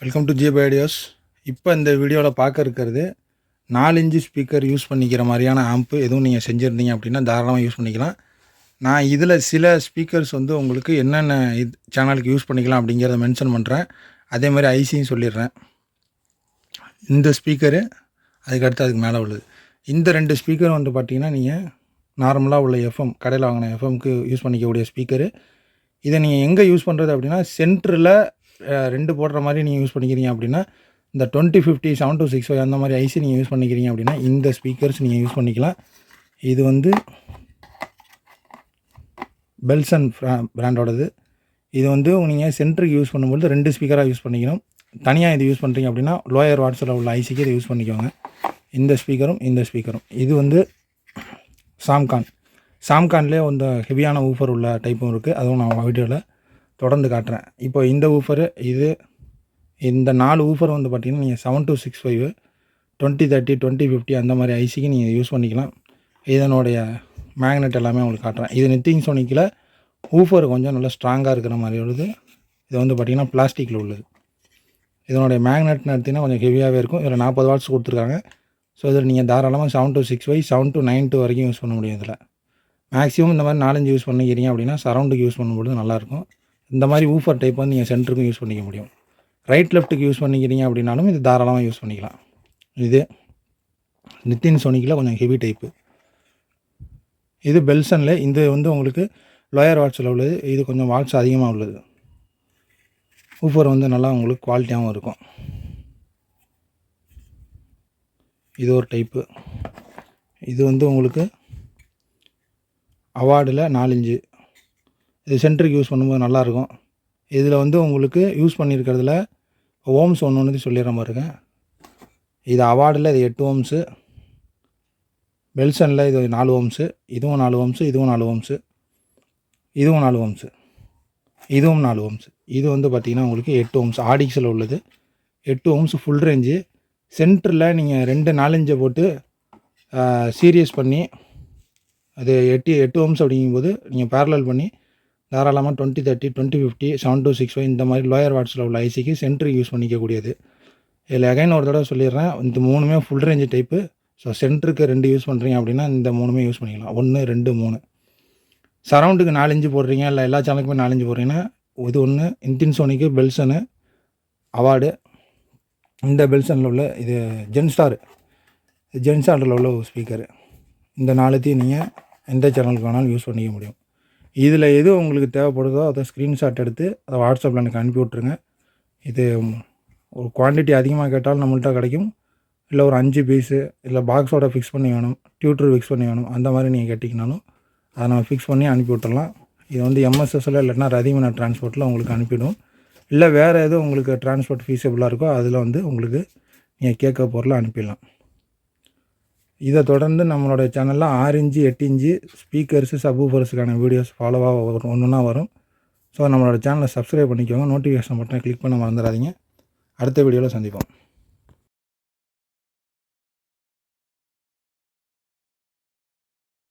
Welcome to GB ideas. இப்போ இந்த வீடியோவில் பார்க்க இருக்கிறது 4 இன்ச்சு ஸ்பீக்கர் யூஸ் பண்ணிக்கிற மாதிரியான ஆம்ப்பு எதுவும் நீங்கள் செஞ்சுருந்தீங்க அப்படின்னா தாராளமாக யூஸ் பண்ணிக்கலாம். நான் இதில் சில ஸ்பீக்கர்ஸ் வந்து உங்களுக்கு என்னென்ன சேனலுக்கு யூஸ் பண்ணிக்கலாம் அப்படிங்கிறத மென்ஷன் பண்ணுறேன். அதே மாதிரி ஐசியும் சொல்லிடுறேன். இந்த ஸ்பீக்கரு அதுக்கடுத்து அதுக்கு மேலே உள்ளது. இந்த 2 ஸ்பீக்கர் வந்து பார்த்திங்கன்னா நீங்கள் நார்மலாக உள்ள எஃப்எம் கடையில் வாங்கின எஃப்எம்க்கு யூஸ் பண்ணிக்கக்கூடிய ஸ்பீக்கரு. இதை நீங்கள் எங்கே யூஸ் பண்ணுறது அப்படின்னா சென்டரில் 2 போடுற மாதிரி நீங்கள் யூஸ் பண்ணிக்கிறீங்க அப்படின்னா இந்த 2050 7265 அந்த மாதிரி ஐசி நீங்கள் யூஸ் பண்ணிக்கிறீங்க அப்படின்னா இந்த ஸ்பீக்கர்ஸ் நீங்கள் யூஸ் பண்ணிக்கலாம். இது வந்து பெல்சன் பிராண்டோடது. இது வந்து நீங்கள் சென்டருக்கு யூஸ் பண்ணும்போது 2 ஸ்பீக்கராக யூஸ் பண்ணிக்கணும். தனியாக இது யூஸ் பண்ணுறீங்க அப்படின்னா லோயர் வாட்ஸில் உள்ள ஐசிக்கு இதை யூஸ் பண்ணிக்கோங்க. இந்த ஸ்பீக்கரும் இது வந்து சாம்கான்லேயே இந்த ஹெவியான ஊஃபர் உள்ள டைப்பும் இருக்குது. அதுவும் நான் வீடியோவில் தொடர்ந்து காட்டுறேன். இப்போ இந்த ஊஃபரு இந்த 4 ஊஃபர் வந்து பார்த்திங்கன்னா நீங்கள் 7265 2030 2050 அந்த மாதிரி ஐசிக்கு நீங்கள் யூஸ் பண்ணிக்கலாம். இதனுடைய மேக்னெட் எல்லாமே உங்களுக்கு காட்டுறேன். இது நித்திங் சோனிக்கில் ஊஃபர் கொஞ்சம் நல்லா ஸ்ட்ராங்காக இருக்கிற மாதிரி உள்ளது. இது வந்து பார்த்திங்கன்னா பிளாஸ்டிக்கில் உள்ளது. இதனுடைய மேக்னெட்னு எடுத்திங்கன்னா கொஞ்சம் ஹெவியாகவே இருக்கும். இதில் 40 வாட்ஸ் கொடுத்துருக்காங்க. ஸோ இதில் நீங்கள் தாராளமாக 7265 7292 வரைக்கும் யூஸ் பண்ண முடியும். இதில் மேக்ஸிமம் இந்த மாதிரி 4-5 யூஸ் பண்ணிக்கிறீங்க அப்படின்னா சரௌண்டுக்கு யூஸ் பண்ணும்போது நல்லாயிருக்கும். இந்த மாதிரி ஊஃபர் டைப் வந்து நீங்கள் சென்டருக்கும் யூஸ் பண்ணிக்க முடியும். ரைட் லெஃப்ட்டுக்கு யூஸ் பண்ணிக்கிறீங்க அப்படின்னாலும் இது தாராளமாக யூஸ் பண்ணிக்கலாம். இது நித்தின் சோனிக்கில் கொஞ்சம் ஹெவி டைப்பு. இது பெல்சனில் இது வந்து உங்களுக்கு லோயர் வாட்ஸில் உள்ளது. இது கொஞ்சம் வாட்ஸ் அதிகமாக உள்ளது. ஊஃபர் வந்து நல்லா உங்களுக்கு குவாலிட்டியாகவும் இருக்கும். இது ஒரு டைப்பு. இது வந்து உங்களுக்கு அவார்டில் 4 இன்ச்சு. இது சென்டருக்கு யூஸ் பண்ணும்போது நல்லாயிருக்கும். இதில் வந்து உங்களுக்கு யூஸ் பண்ணியிருக்கிறதுல ஓம்ஸ் ஒன்று சொல்லிடுற மாதிரி இருக்கேன். இது அவார்டில் இது 8 ஓம்ஸு. பெல்சனில் இது 4 ஓம்ஸு. இதுவும் 4 ஓம்ஸு. இதுவும் 4 ஓம்ஸு. இதுவும் 4 ஓம்ஸு. இதுவும் 4 ஓம்ஸு. இது வந்து பார்த்திங்கன்னா உங்களுக்கு 8 ஓம்ஸ் ஆடிக்ஸில் உள்ளது. 8 ஓம்ஸ் ஃபுல் ரேஞ்சு. சென்டரில் நீங்கள் 2 4 இன்ச்சை போட்டு சீரியஸ் பண்ணி அது 8 ஓம்ஸ் அப்படிங்கும்போது நீங்கள் பேரலல் பண்ணி தாராளமாக 2030 2050 7265 இந்த மாதிரி லோயர் வாட்ஸில் உள்ள ஐசிக்கு சென்டருக்கு யூஸ் பண்ணிக்கக்கூடியது. இதில் அகைன் ஒரு தடவை சொல்லிடுறேன். இந்த 3மே ஃபுல் ரேஞ்சு டைப்பு. ஸோ சென்டருக்கு 2 யூஸ் பண்ணுறீங்க அப்படின்னா இந்த 3மே யூஸ் பண்ணிக்கலாம். 1 2 3. சரௌண்டுக்கு 4 இன்ச்சு போடுறீங்க இல்லை எல்லா சேனலுக்குமே 4 இன்ச்சு போடுறீங்கன்னா இது ஒன்று. இன்டின் சோனிக்கு பெல்சனு அவார்டு. இந்த பெல்சனில் உள்ள இது ஜென்ஸ்டாரில் உள்ள ஒரு ஸ்பீக்கரு. இந்த 4த்தையும் நீங்கள் எந்த சேனலுக்கு வேணாலும் யூஸ் பண்ணிக்க முடியும். இதில் எது உங்களுக்கு தேவைப்படுதோ அதை ஸ்க்ரீன்ஷாட் எடுத்து அதை வாட்ஸ்அப்பில் எனக்கு அனுப்பி விட்ருங்க. இது ஒரு குவான்டிட்டி அதிகமாக கேட்டாலும் நம்மள்ட்ட கிடைக்கும். இல்லை ஒரு 5 பீஸு இல்லை பாக்ஸோட ஃபிக்ஸ் பண்ணி வேணும், டியூட்டர் ஃபிக்ஸ் பண்ணி வேணும், அந்த மாதிரி நீங்கள் கேட்டிங்கனாலும் அதை நம்ம ஃபிக்ஸ் பண்ணி அனுப்பி விட்டுடலாம். இது வந்து எம்எஸ்எஸ்ஸில் இல்லைன்னா ரதிமனா டிரான்ஸ்போர்ட்டில் உங்களுக்கு அனுப்பிவிடும். இல்லை வேறு எதுவும் உங்களுக்கு டிரான்ஸ்போர்ட் ஃபீஸபிளாக இருக்கோ அதில் வந்து உங்களுக்கு நீங்கள் கேட்க பொருளை அனுப்பிடலாம். இதை தொடர்ந்து நம்மளோட சேனலில் 6 இன்ச்சு 8 இன்ச்சு ஸ்பீக்கர்ஸு சப்வூஃபர்ஸுக்கான வீடியோஸ் ஃபாலோவாக ஒன்றா வரும். ஸோ நம்மளோட சேனலை சப்ஸ்கிரைப் பண்ணிக்கோங்க. நோட்டிஃபிகேஷன் பட்டனை கிளிக் பண்ண மறந்துடாதீங்க. அடுத்த வீடியோவில் சந்திப்போம்.